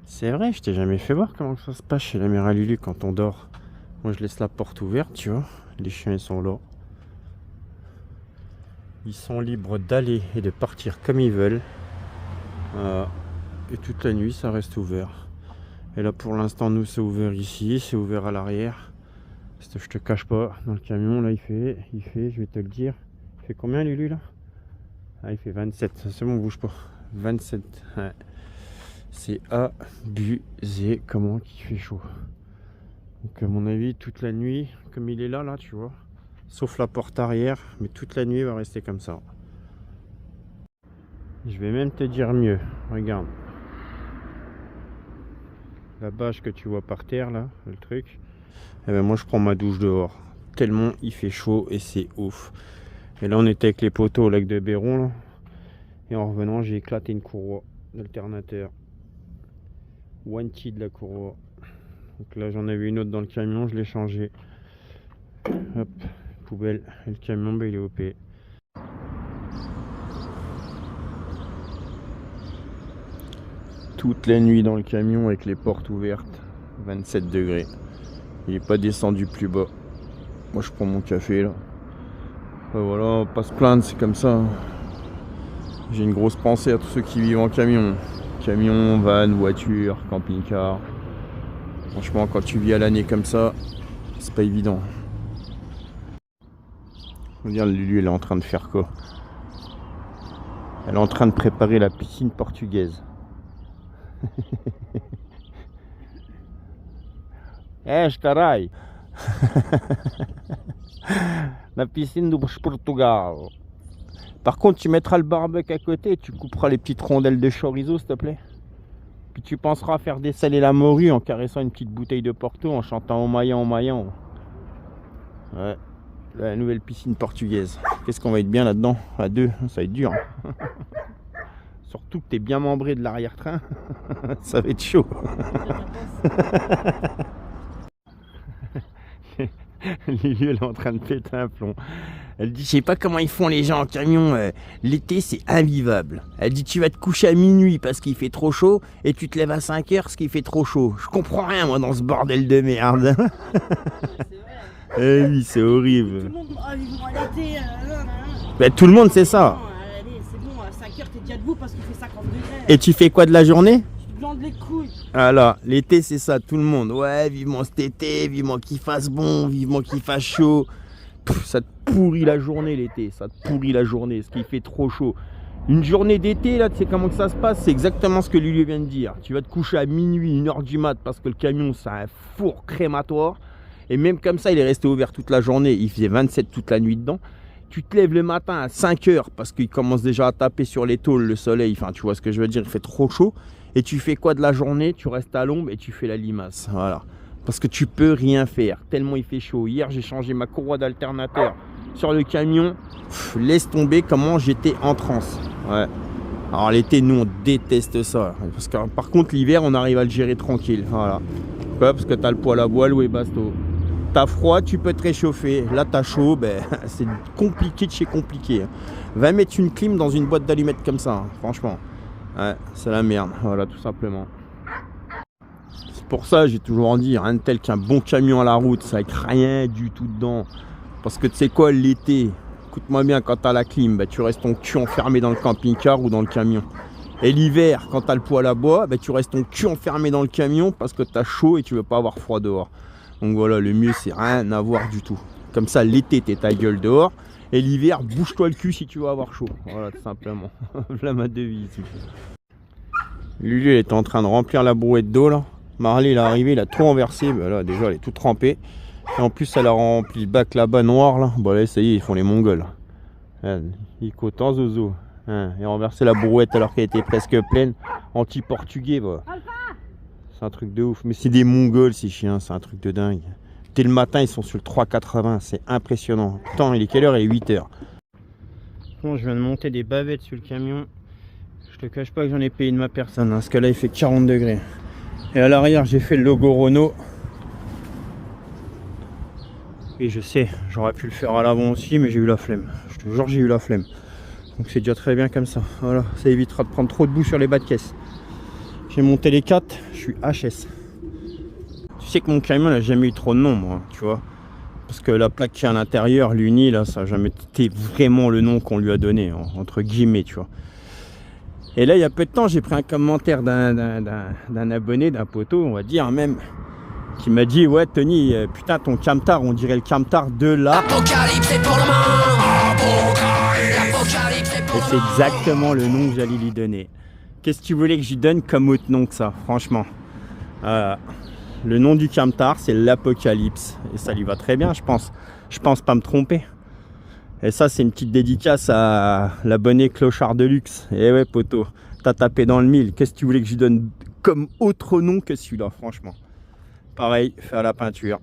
C'est vrai, je t'ai jamais fait voir comment ça se passe chez la mère à Lulu quand on dort. Moi je laisse la porte ouverte, tu vois. Les chiens ils sont là. Ils sont libres d'aller et de partir comme ils veulent. Et toute la nuit ça reste ouvert. Et là pour l'instant nous c'est ouvert ici, c'est ouvert à l'arrière. Je te cache pas, dans le camion là il fait, je vais te le dire. Il fait combien Lulu là? Ah il fait 27, c'est bon bouge pas. 27, ouais. C'est abusé comment il fait chaud. Donc à mon avis toute la nuit, comme il est là tu vois. Sauf la porte arrière, mais toute la nuit il va rester comme ça. Je vais même te dire mieux, regarde. La bâche que tu vois par terre là, le truc. Et ben moi je prends ma douche dehors. Tellement il fait chaud et c'est ouf. Et là on était avec les poteaux au lac de Béron là. Et en revenant j'ai éclaté une courroie d'alternateur. Wanty de la courroie. Donc là j'en avais une autre dans le camion, je l'ai changé. Hop, poubelle. Et le camion il est OP. Toute la nuit dans le camion avec les portes ouvertes. 27 degrés. Il n'est pas descendu plus bas. Moi je prends mon café là. Voilà, on va pas se plaindre, c'est comme ça. J'ai une grosse pensée à tous ceux qui vivent en camion. Camion, van, voiture, camping-car. Franchement, quand tu vis à l'année comme ça, c'est pas évident. Regarde, Lulu, elle est en train de faire quoi? Elle est en train de préparer la piscine portugaise. Je caralho. La piscine du Portugal. Par contre, tu mettras le barbecue à côté et tu couperas les petites rondelles de chorizo, s'il te plaît. Puis tu penseras à faire dessaler la morue en caressant une petite bouteille de Porto, en chantant au maillant. Ouais, la nouvelle piscine portugaise. Qu'est-ce qu'on va être bien là-dedans? À deux, ça va être dur. Surtout que t'es bien membré de l'arrière-train. Ça va être chaud. Lulu, elle est en train de péter un plomb. Elle dit, je sais pas comment ils font les gens en camion, l'été c'est invivable. Elle dit, tu vas te coucher à minuit parce qu'il fait trop chaud et tu te lèves à 5h parce qu'il fait trop chaud. Je comprends rien moi dans ce bordel de merde. Eh oui, c'est horrible. Tout le monde, vivement à l'été. Ben, tout le monde c'est ça. Allez, c'est bon, à 5h t'es déjà debout parce qu'il fait 50 degrés. Et tu fais quoi de la journée? Tu te glandes les couilles. Alors, l'été c'est ça, tout le monde. Ouais, vivement cet été, vivement qu'il fasse bon, vivement qu'il fasse chaud. Ça te pourrit la journée l'été, ça te pourrit la journée, ce qui fait trop chaud. Une journée d'été, là, tu sais comment que ça se passe? C'est exactement ce que Lulu vient de dire. Tu vas te coucher à minuit, 1h du mat, parce que le camion, c'est un four crématoire. Et même comme ça, il est resté ouvert toute la journée. Il faisait 27 toute la nuit dedans. Tu te lèves le matin à 5h, parce qu'il commence déjà à taper sur les tôles, le soleil. Enfin, tu vois ce que je veux dire, il fait trop chaud. Et tu fais quoi de la journée? Tu restes à l'ombre et tu fais la limace. Voilà. Parce que tu peux rien faire, tellement il fait chaud. Hier, j'ai changé ma courroie d'alternateur sur le camion. Laisse tomber comment j'étais en transe. Ouais. Alors l'été, nous, on déteste ça. Parce que par contre, l'hiver, on arrive à le gérer tranquille. Voilà. Pourquoi? Parce que tu as le poêle à bois, loué basto. T'as froid, tu peux te réchauffer. Là, t'as chaud, ben, c'est compliqué de chez compliqué. Va mettre une clim dans une boîte d'allumettes comme ça, hein, franchement. Ouais, c'est la merde. Voilà, tout simplement. Pour ça, j'ai toujours dit, rien de tel qu'un bon camion à la route, ça avec rien du tout dedans. Parce que tu sais quoi, l'été, écoute-moi bien, quand t'as la clim, bah, tu restes ton cul enfermé dans le camping-car ou dans le camion. Et l'hiver, quand t'as le poêle à bois, bah, tu restes ton cul enfermé dans le camion parce que t'as chaud et tu veux pas avoir froid dehors. Donc voilà, le mieux, c'est rien à voir du tout. Comme ça, l'été, t'es ta gueule dehors. Et l'hiver, bouge-toi le cul si tu veux avoir chaud. Voilà, tout simplement. Voilà ma devise. Lulu, elle est en train de remplir la brouette d'eau, là. Marley, il est arrivé, il a tout renversé. Ben là, déjà, elle est toute trempée. Et en plus, elle a rempli le bac là-bas noir. Là. Bon, là, ça y est, ils font les Mongols. Ils cotent zozo. Hein, et renversé la brouette alors qu'elle était presque pleine. Anti-portugais, bah. C'est un truc de ouf. Mais c'est des Mongols, ces chiens. C'est un truc de dingue. Dès le matin, ils sont sur le 3,80. C'est impressionnant. Putain, il est quelle heure? Il est 8h. Bon, je viens de monter des bavettes sur le camion. Je te cache pas que j'en ai payé de ma personne. Hein, parce que là, il fait 40 degrés. Et à l'arrière, j'ai fait le logo Renault. Et je sais, j'aurais pu le faire à l'avant aussi, mais j'ai eu la flemme. Je te jure, j'ai eu la flemme. Donc c'est déjà très bien comme ça. Voilà, ça évitera de prendre trop de boue sur les bas de caisse. J'ai monté les 4, je suis HS. Tu sais que mon camion n'a jamais eu trop de nom, moi, tu vois. Parce que la plaque qui est à l'intérieur, l'Uni, là, ça n'a jamais été vraiment le nom qu'on lui a donné, entre guillemets, tu vois. Et là, il y a peu de temps, j'ai pris un commentaire d'un abonné, d'un poteau, on va dire même, qui m'a dit, ouais, Tony, putain, ton camtar, on dirait le camtar de la... Apocalypse, c'est pour le monde. Et c'est exactement le nom que j'allais lui donner. Qu'est-ce que tu voulais que je lui donne comme autre nom que ça, franchement. Le nom du camtar, c'est l'Apocalypse. Et ça lui va très bien, je pense. Je pense pas me tromper. Et ça, c'est une petite dédicace à l'abonné Clochard de Luxe. Et ouais, poteau, t'as tapé dans le mille. Qu'est-ce que tu voulais que je lui donne comme autre nom que celui-là, franchement. Pareil, fait à la peinture.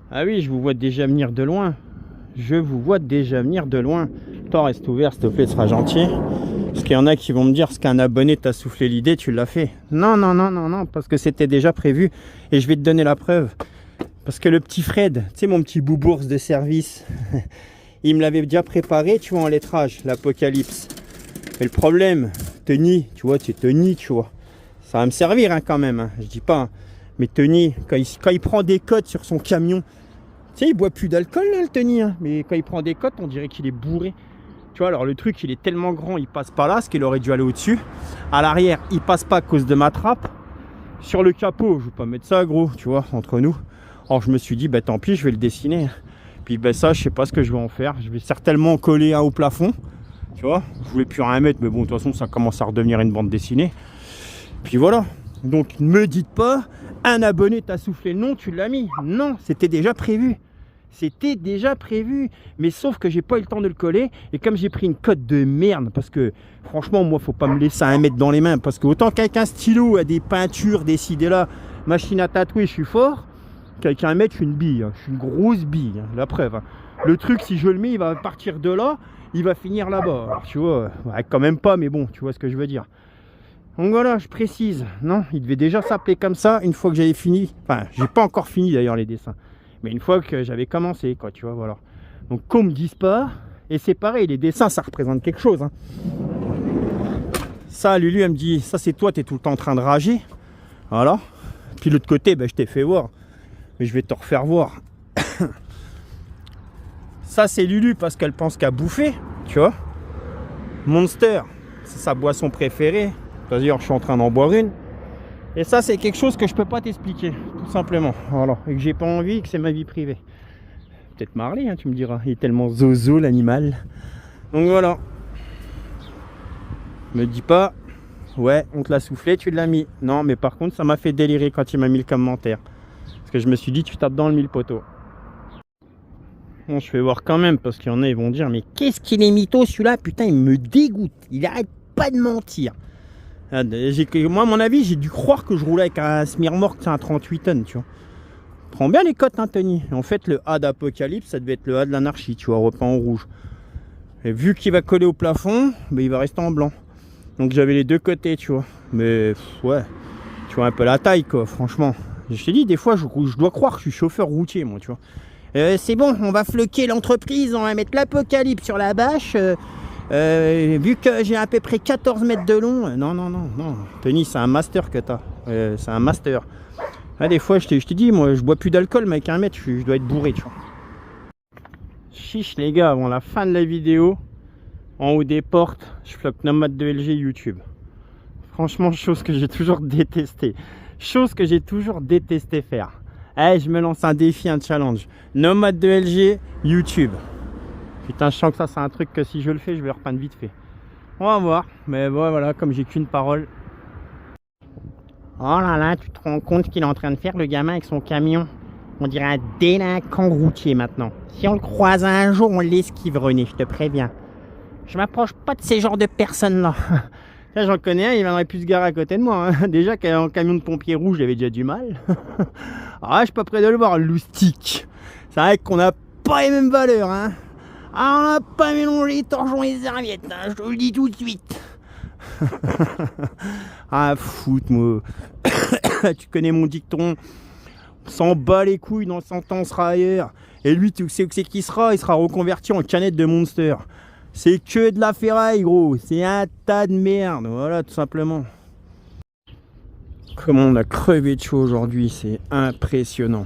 Ah oui, je vous vois déjà venir de loin. Je vous vois déjà venir de loin. Toi, reste ouvert, s'il te plaît, tu seras gentil. Parce qu'il y en a qui vont me dire, ce qu'un abonné t'a soufflé l'idée, tu l'as fait. Non, non, non, non, non, parce que c'était déjà prévu. Et je vais te donner la preuve. Parce que le petit Fred, tu sais, mon petit boubours de service, il me l'avait déjà préparé, tu vois, en lettrage, l'Apocalypse. Mais le problème, Tony, tu vois, c'est Tony, tu vois. Ça va me servir, hein, quand même, hein, je dis pas. Hein. Mais Tony, quand il prend des cotes sur son camion, tu sais, il boit plus d'alcool, là, le Tony. Hein, mais quand il prend des cotes, on dirait qu'il est bourré. Tu vois, alors le truc, il est tellement grand, il passe pas là, ce qu'il aurait dû aller au-dessus. À l'arrière, il passe pas à cause de ma trappe. Sur le capot, je vais pas mettre ça, gros, tu vois, entre nous. Alors je me suis dit, bah tant pis, je vais le dessiner. Puis bah ça, je sais pas ce que je vais en faire. Je vais certainement coller un au plafond. Tu vois, je voulais plus rien mettre, mais bon, de toute façon, ça commence à redevenir une bande dessinée. Puis voilà. Donc ne me dites pas, un abonné t'a soufflé le nom, tu l'as mis. Non, c'était déjà prévu. C'était déjà prévu, mais sauf que j'ai pas eu le temps de le coller. Et comme j'ai pris une cote de merde, parce que franchement, moi, faut pas me laisser un mètre dans les mains. Parce que autant qu'avec un stylo, à des peintures, des là, machine à tatouer, je suis fort. Qu'avec un mètre, je suis une bille. Je suis une grosse bille, hein, la preuve. Hein. Le truc, si je le mets, il va partir de là, il va finir là-bas. Alors, tu vois, ouais, quand même pas, mais bon, tu vois ce que je veux dire. Donc voilà, je précise. Non, il devait déjà s'appeler comme ça une fois que j'avais fini. Enfin, j'ai pas encore fini d'ailleurs les dessins. Mais une fois que j'avais commencé, quoi, tu vois, voilà. Donc qu'on me dise pas, et c'est pareil, les dessins, ça représente quelque chose. Hein. Ça, Lulu, elle me dit, ça c'est toi, t'es tout le temps en train de rager. Voilà. Puis l'autre côté, ben, je t'ai fait voir. Mais je vais te refaire voir. Ça, c'est Lulu parce qu'elle pense qu'à bouffer, tu vois. Monster, c'est sa boisson préférée. D'ailleurs, je suis en train d'en boire une. Et ça, c'est quelque chose que je peux pas t'expliquer, tout simplement. Voilà. Et que j'ai pas envie, que c'est ma vie privée. Peut-être Marley, hein, tu me diras. Il est tellement zozo, l'animal. Donc voilà. Me dis pas, ouais, on te l'a soufflé, tu l'as mis. Non, mais par contre, ça m'a fait délirer quand il m'a mis le commentaire. Parce que je me suis dit, tu tapes dans le mille poteau. Bon, je vais voir quand même, parce qu'il y en a, ils vont dire, mais qu'est-ce qu'il est mytho, celui-là? Putain, il me dégoûte. Il arrête pas de mentir. Moi, à mon avis, j'ai dû croire que je roulais avec un Smirmork, c'est un 38 tonnes, tu vois. Prends bien les cotes, hein, Tony. En fait, le A d'Apocalypse, ça devait être le A de l'anarchie, tu vois, repeint en rouge. Et vu qu'il va coller au plafond, ben, il va rester en blanc. Donc j'avais les deux côtés, tu vois. Mais ouais, tu vois un peu la taille, quoi, franchement. Je t'ai dit, des fois, je dois croire que je suis chauffeur routier, moi, tu vois. C'est bon, on va floquer l'entreprise, on va mettre l'Apocalypse sur la bâche. Vu que j'ai à peu près 14 mètres de long, non, non, non, non. Tony, c'est un master que t'as. C'est un master. Ah, des fois, je t'ai dit, moi, je bois plus d'alcool, mais avec un mètre, je dois être bourré, tu vois. Chiche, les gars, avant la fin de la vidéo, en haut des portes, je floque Nomade de LG YouTube. Franchement, chose que j'ai toujours détesté. Chose que j'ai toujours détesté faire. Allez, je me lance un défi, un challenge. Nomade de LG YouTube. Putain, je sens que ça, c'est un truc que si je le fais, je vais repeindre vite fait. On va voir. Mais bon, voilà, comme j'ai qu'une parole. Oh là là, tu te rends compte ce qu'il est en train de faire, le gamin, avec son camion? On dirait un délinquant routier maintenant. Si on le croise un jour, on l'esquive, René, je te préviens. Je m'approche pas de ces genres de personnes-là. Là, j'en connais un, il viendrait plus se garer à côté de moi. Hein. Déjà qu'en camion de pompier rouge, j'avais déjà du mal. Ah, je suis pas prêt de le voir, loustique. C'est vrai qu'on n'a pas les mêmes valeurs, hein. Ah, on n'a pas mélangé les torchons et les serviettes, hein, je te le dis tout de suite. Ah, fout, moi. Tu connais mon dicton. On s'en bat les couilles, dans 100 ans, on sera ailleurs. Et lui, tu sais où c'est qu'il sera? Il sera reconverti en canette de Monster. C'est que de la ferraille, gros. C'est un tas de merde. Voilà, tout simplement. Comment on a crevé de chaud aujourd'hui, c'est impressionnant.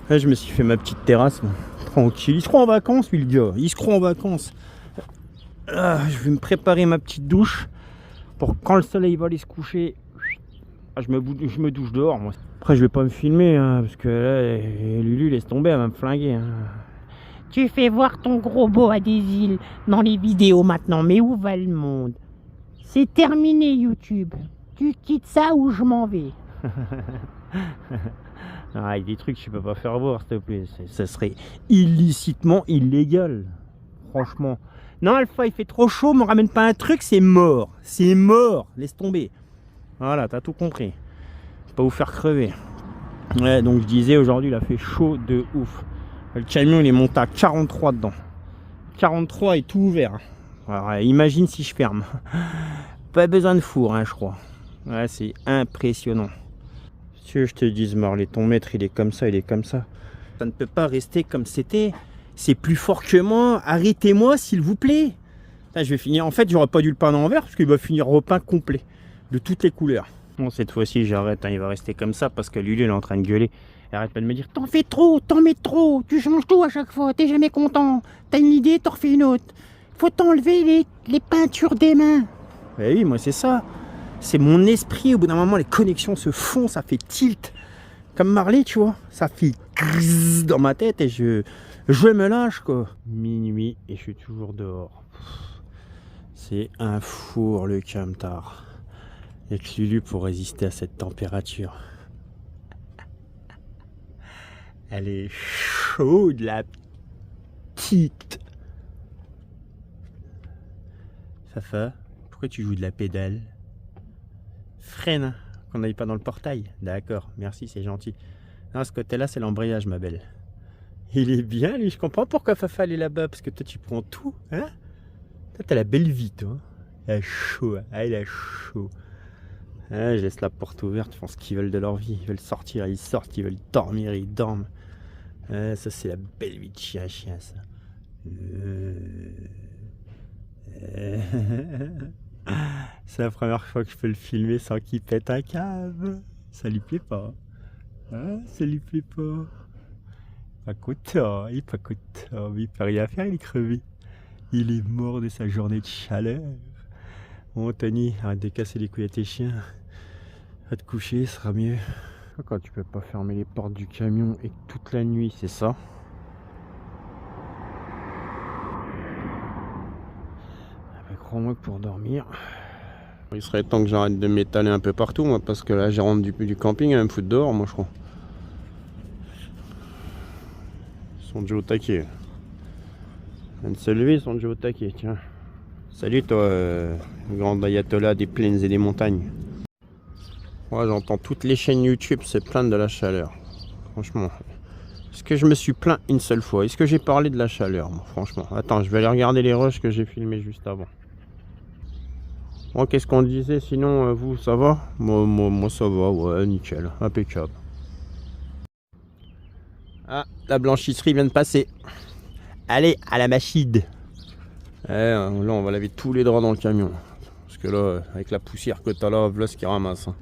Là, je me suis fait ma petite terrasse, moi. Tranquille. Il se croit en vacances, lui, le gars. Il se croit en vacances. Ah, je vais me préparer ma petite douche pour quand le soleil va aller se coucher. Je me douche dehors, moi. Après, je vais pas me filmer, hein, parce que là, Lulu laisse tomber, elle va me flinguer. Hein. Tu fais voir ton gros beau à des îles dans les vidéos maintenant, mais où va le monde? C'est terminé YouTube. Tu quittes ça ou je m'en vais. Ah, il y a des trucs que tu peux pas faire voir, s'il te plaît. Ça serait illicitement illégal. Franchement. Non, Alpha, il fait trop chaud, me ramène pas un truc, c'est mort. C'est mort. Laisse tomber. Voilà, t'as tout compris. Pas vous faire crever. Ouais, donc je disais, aujourd'hui, il a fait chaud de ouf. Le camion, il est monté à 43 dedans. 43 et tout ouvert. Alors, imagine si je ferme. Pas besoin de four, hein, je crois. Ouais, c'est impressionnant. Si je te dise, Marley, ton maître, il est comme ça, il est comme ça. Ça ne peut pas rester comme c'était. C'est plus fort que moi. Arrêtez-moi, s'il vous plaît. Là, je vais finir. En fait, j'aurais pas dû le peindre en vert parce qu'il va finir repeint complet. De toutes les couleurs. Bon, cette fois-ci, j'arrête. Hein, il va rester comme ça parce que Lulu, elle est en train de gueuler. Elle arrête pas de me dire, T'en fais trop, t'en mets trop, tu changes tout à chaque fois, t'es jamais content. T'as une idée, t'en refais une autre. Faut t'enlever les peintures des mains. Eh oui, moi, c'est ça. C'est mon esprit. Au bout d'un moment, les connexions se font, ça fait tilt. Comme Marley, tu vois. Ça fait grrrz dans ma tête et je me lâche, quoi. Minuit et je suis toujours dehors. C'est un four, le camtar. Il y a que Lulu pour résister à cette température. Elle est chaude, la petite. Fafa, pourquoi tu joues de la pédale? Freine, qu'on n'aille pas dans le portail. D'accord, merci, c'est gentil. Non, ce côté-là, c'est l'embrayage, ma belle. Il est bien, lui. Je comprends pourquoi Fafa, elle est là-bas. Parce que toi, tu prends tout, hein? Toi, t'as la belle vie, toi. Elle a chaud, hein. Ah, elle a chaud. Ah, je laisse la porte ouverte, ils font ce qu'ils veulent de leur vie. Ils veulent sortir, ils sortent. Ils veulent dormir, ils dorment. Ah, ça, c'est la belle vie de chien à chien, ça. C'est la première fois que je peux le filmer sans qu'il pète un câble. Ça lui plaît pas. Hein, ça lui plaît pas. Pas content, il est pas content. Mais il peut rien faire, il est crevé. Il est mort de sa journée de chaleur. Bon, Tony, arrête de casser les couilles à tes chiens. Va te coucher, ce sera mieux. Quand tu peux pas fermer les portes du camion et toute la nuit, c'est ça? Crois-moi que pour dormir, il serait temps que j'arrête de m'étaler un peu partout, moi, parce que là, j'ai rendu du camping, elle va me foutre dehors, moi, je crois. Ils sont déjà au taquet. Ils viennent de se lever, ils sont déjà au taquet, tiens. Salut, toi, grand ayatollah des plaines et des montagnes. Moi, j'entends toutes les chaînes YouTube se plaindre de la chaleur. Franchement. Est-ce que je me suis plaint une seule fois? Est-ce que j'ai parlé de la chaleur, moi, franchement? Attends, je vais aller regarder les rushs que j'ai filmés juste avant. Bon, qu'est-ce qu'on disait sinon, vous, ça va? Moi, ça va, ouais, nickel, impeccable. Ah, la blanchisserie vient de passer. Allez, à la machine. Là, on va laver tous les draps dans le camion. Parce que là, avec la poussière que t'as là, voilà ce qui ramasse. Hein.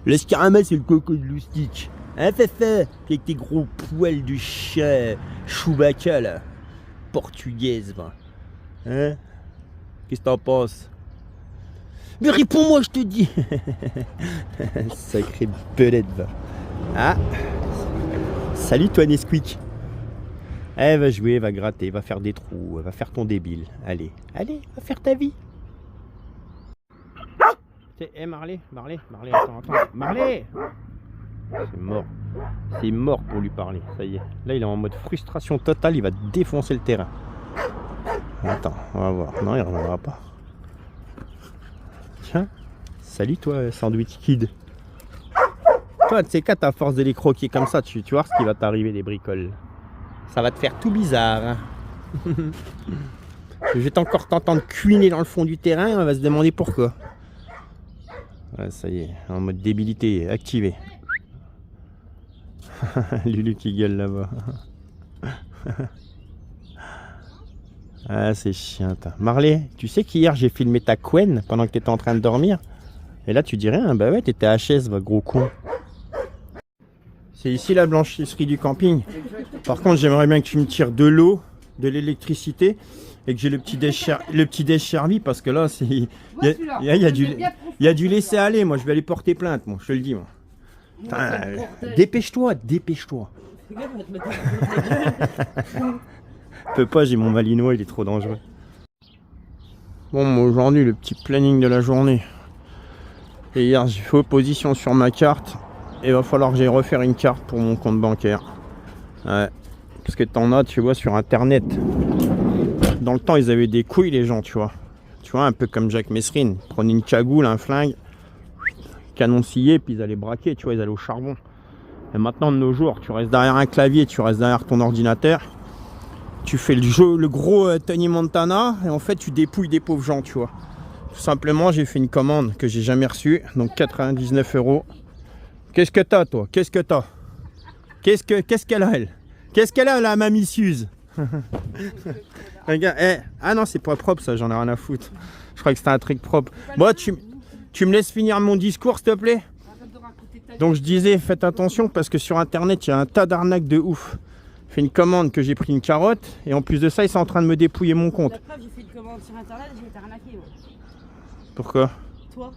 Là, ce qui ramasse, c'est le coco de loustique. Hein, Fafa? Avec tes gros poils de chat Chewbacca, là. Portugaise, va. Hein? Qu'est-ce que t'en penses? Mais réponds-moi, je te dis. Sacré belette, va. Ah. Salut, toi, Nesquik. Elle va jouer, va gratter, va faire des trous, va faire ton débile. Allez, allez, va faire ta vie. Hé, Marley, attends. Marley! C'est mort. C'est mort pour lui parler, ça y est. Là, il est en mode frustration totale, il va défoncer le terrain. Attends, on va voir. Non, il ne reviendra pas. Tiens, salut toi, Sandwich Kid. Toi, tu sais qu'à ta force de les croquer comme ça, tu vois ce qui va t'arriver des bricoles. Ça va te faire tout bizarre. Hein. Je vais encore t'entendre cuiner dans le fond du terrain, on va se demander pourquoi. Ouais, ça y est, en mode débilité, activé. Lulu qui gueule là-bas. Ah, c'est chiant. Marley, tu sais qu'hier j'ai filmé ta couenne pendant que tu étais en train de dormir? Et là, tu dis rien, bah ouais, t'étais HS, va gros con. C'est ici la blanchisserie du camping. Par contre, j'aimerais bien que tu me tires de l'eau, de l'électricité et que j'ai le petit déch Cherby parce que là, c'est il y a du laisser aller. Moi, je vais aller porter plainte, moi, je te le dis. Moi. Putain, dépêche-toi. Je peux pas, j'ai mon Malinois, il est trop dangereux. Bon, aujourd'hui, le petit planning de la journée. Et hier, j'ai fait opposition sur ma carte. Et il va falloir que j'aille refaire une carte pour mon compte bancaire. Ouais. Parce que t'en as, tu vois, sur internet. Dans le temps, ils avaient des couilles, les gens, tu vois. Tu vois, un peu comme Jacques Messrine. Ils prenaient une cagoule, un flingue, canon scié, puis ils allaient braquer, tu vois, ils allaient au charbon. Et maintenant, de nos jours, tu restes derrière un clavier, tu restes derrière ton ordinateur. Tu fais le gros Tony Montana, et en fait, tu dépouilles des pauvres gens, tu vois. Tout simplement, j'ai fait une commande que j'ai jamais reçue, donc 99 €. Qu'est-ce que t'as, toi? Qu'est-ce que t'as? Qu'est-ce qu'elle a, elle? Qu'est-ce qu'elle a, la mamie Suze? Regarde, ah non, c'est pas propre, ça, j'en ai rien à foutre. Je crois que c'était un truc propre. Bon, tu me laisses finir mon discours, s'il te plaît? Donc, je disais, faites attention, parce que sur Internet, il y a un tas d'arnaques de ouf. J'ai fait une commande que j'ai pris une carotte, et en plus de ça, ils sont en train de me dépouiller mon compte. La preuve, j'ai fait une commande sur Internet et j'ai été arnaqué. Ouais. Pourquoi? Toi.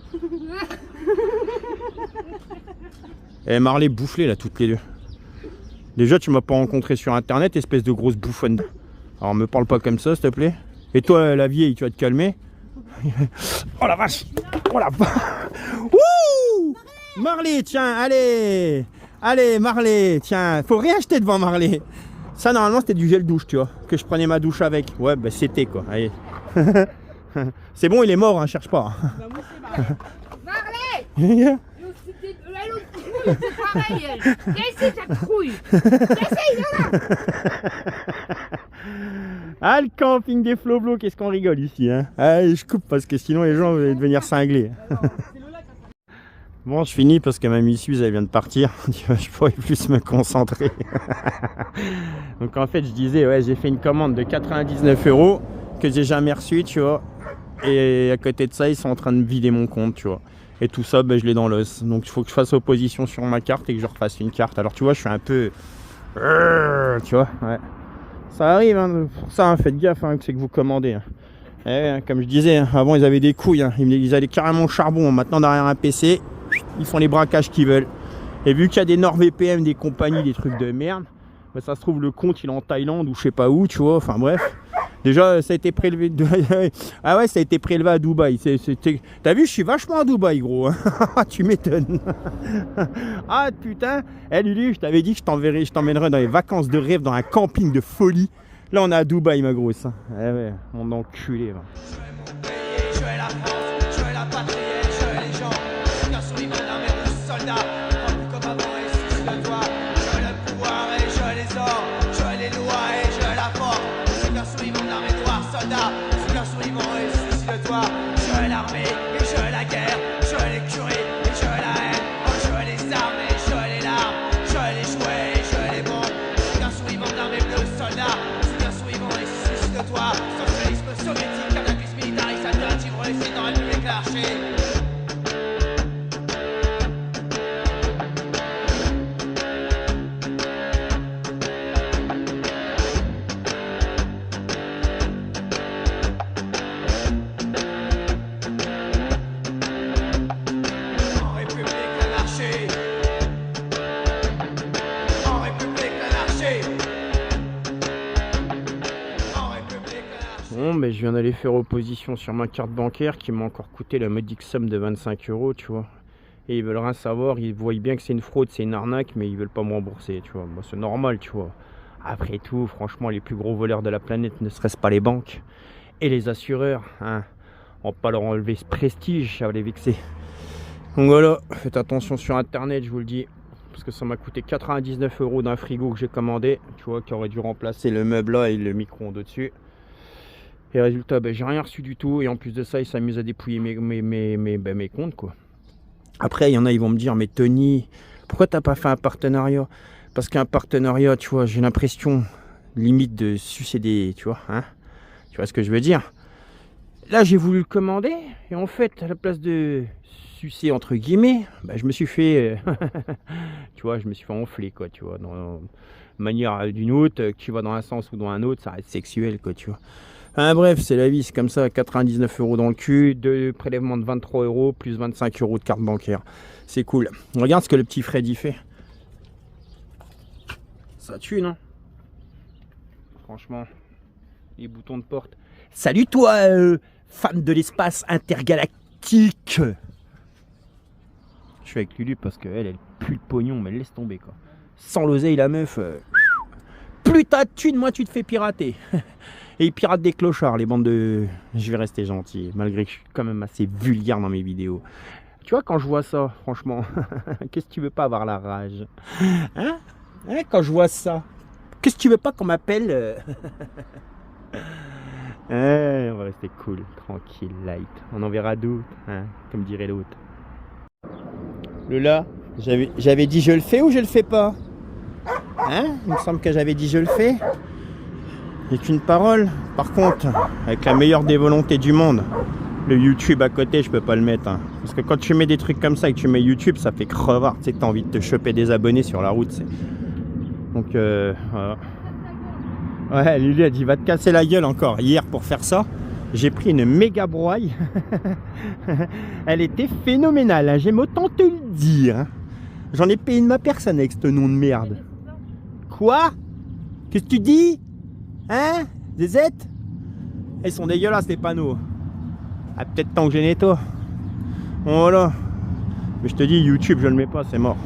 Eh, Marley, bouffe-les, là, toutes les deux. Déjà, tu m'as pas rencontré sur Internet, espèce de grosse bouffonne. Alors, me parle pas comme ça, s'il te plaît. Et toi, la vieille, tu vas te calmer. Oh la vache! Oh la vache! Wouh! Marley, tiens, allez! Allez, Marley, tiens, faut rien acheter devant Marley. Ça, normalement, c'était du gel douche, tu vois, que je prenais ma douche avec. Ouais, bah, c'était, quoi. Allez. C'est bon, il est mort, hein, cherche pas. Bah, moi, c'est Marley! C'est pareil, elle. Viens ici, ta couille. Ah, le camping des Floblos, qu'est-ce qu'on rigole ici, hein? Ah, je coupe parce que sinon les gens vont devenir cinglés. Bon, je finis parce que ma Suze, elle vient de partir. Je pourrais plus me concentrer. Donc en fait, je disais, ouais, j'ai fait une commande de 99 € que j'ai jamais reçue, tu vois. Et à côté de ça, ils sont en train de vider mon compte, tu vois. Et tout ça, ben, je l'ai dans l'os. Donc il faut que je fasse opposition sur ma carte et que je refasse une carte. Alors tu vois, je suis un peu... Tu vois, ouais. Ça arrive, hein, pour ça, hein, faites gaffe, hein, que c'est que vous commandez. Hein. Et, comme je disais, hein, avant ils avaient des couilles, hein. Ils allaient carrément au charbon. Maintenant, derrière un PC, ils font les braquages qu'ils veulent. Et vu qu'il y a des NordVPN, des compagnies, des trucs de merde, ben, ça se trouve, le compte il est en Thaïlande ou je sais pas où, tu vois. Enfin bref. Déjà, ça a été prélevé. Ah ouais, ça a été prélevé à Dubaï. T'as vu, je suis vachement à Dubaï, gros. Hein. Tu m'étonnes. Ah putain. Eh Lulu, je t'avais dit que je t'emmènerais dans les vacances de rêve, dans un camping de folie. Là, on est à Dubaï, ma grosse. Eh ouais, mon enculé. Va. Je veux la France, je veux la patrie, je veux les gens. Bien sûr, ils veulent l'armée rouge, soldats. Comme avant, et souci de toi. Je veux le pouvoir et je veux les ors. Je veux les lois et je veux la force. Bien sûr, ils veulent l'armée noire, soldats. Bien sûr, ils vont et souci de toi. Je veux l'armée et je veux la guerre. Je veux les curés et je veux la haine. Je veux les armes et je veux les larmes. Je veux les jouets et je veux les bombes. Bien sûr, ils veulent l'armée bleue, soldats. Bien sûr, ils vont et souci de toi. Socialisme soviétique, cannabis militariste, alternative réussite dans la République anarchie. En République l'anarchie. En République l'anarchie. En République l'anarchie. Bon, ben, je viens d'aller faire opposition sur ma carte bancaire qui m'a encore coûté la modique somme de 25 €, tu vois. Et ils veulent rien savoir, ils voient bien que c'est une fraude, c'est une arnaque, mais ils veulent pas me rembourser, tu vois. Bon, c'est normal, tu vois. Après tout, franchement, les plus gros voleurs de la planète ne seraient pas les banques et les assureurs, hein. On va pas leur enlever ce prestige, ça va les vexer. Donc voilà, faites attention sur Internet, je vous le dis. Parce que ça m'a coûté 99 € d'un frigo que j'ai commandé, tu vois, qui aurait dû remplacer le meuble là et le micro-ondes au-dessus. Et résultat, ben, j'ai rien reçu du tout. Et en plus de ça, ils s'amusent à dépouiller mes comptes, quoi. Après, il y en a, ils vont me dire, mais Tony, pourquoi t'as pas fait un partenariat? Parce qu'un partenariat, tu vois, j'ai l'impression, limite, de sucer des... Tu vois, hein? Tu vois ce que je veux dire? Là, j'ai voulu le commander. Et en fait, à la place de sucer entre guillemets, bah, je me suis fait, tu vois, je me suis fait enfler quoi, tu vois, dans une manière d'une autre, que tu vas dans un sens ou dans un autre, ça reste sexuel quoi, tu vois. Hein, bref, c'est la vie, c'est comme ça, 99 € dans le cul, de prélèvement de 23 € plus 25 € de carte bancaire. C'est cool. Regarde ce que le petit Freddy fait. Ça tue, non? Franchement, les boutons de porte. Salut toi, fan de l'espace intergalactique. Je suis avec Lulu parce qu'elle pue le pognon, mais elle laisse tomber quoi. Sans l'oseille, la meuf, plus t'as de thunes, moins tu te fais pirater. Et ils piratent des clochards, les bandes de... Je vais rester gentil, malgré que je suis quand même assez vulgaire dans mes vidéos. Tu vois, quand je vois ça, franchement, qu'est-ce que tu veux pas avoir la rage? Hein? Quand je vois ça, qu'est-ce que tu veux pas qu'on m'appelle? On va rester cool, tranquille, light. On en verra d'autres, hein, comme dirait l'autre. Lola, j'avais dit je le fais ou je le fais pas? Hein? Il me semble que j'avais dit je le fais. Et qu'une parole. Par contre, avec la meilleure des volontés du monde, le YouTube à côté, je peux pas le mettre. Hein. Parce que quand tu mets des trucs comme ça et que tu mets YouTube, ça fait crevard. Tu sais que t'as envie de te choper des abonnés sur la route. Donc, voilà. Ouais, Lulu a dit va te casser la gueule encore. Hier, pour faire ça, j'ai pris une méga broye. Elle était phénoménale, hein. J'aime autant te le dire. Hein. J'en ai payé de ma personne avec ce nom de merde. Quoi? Qu'est-ce que tu dis? Hein? Des aides? Ils sont dégueulasses les panneaux. Ah, peut-être temps que je les nettoie. Voilà. Mais je te dis, YouTube, je le mets pas, c'est mort.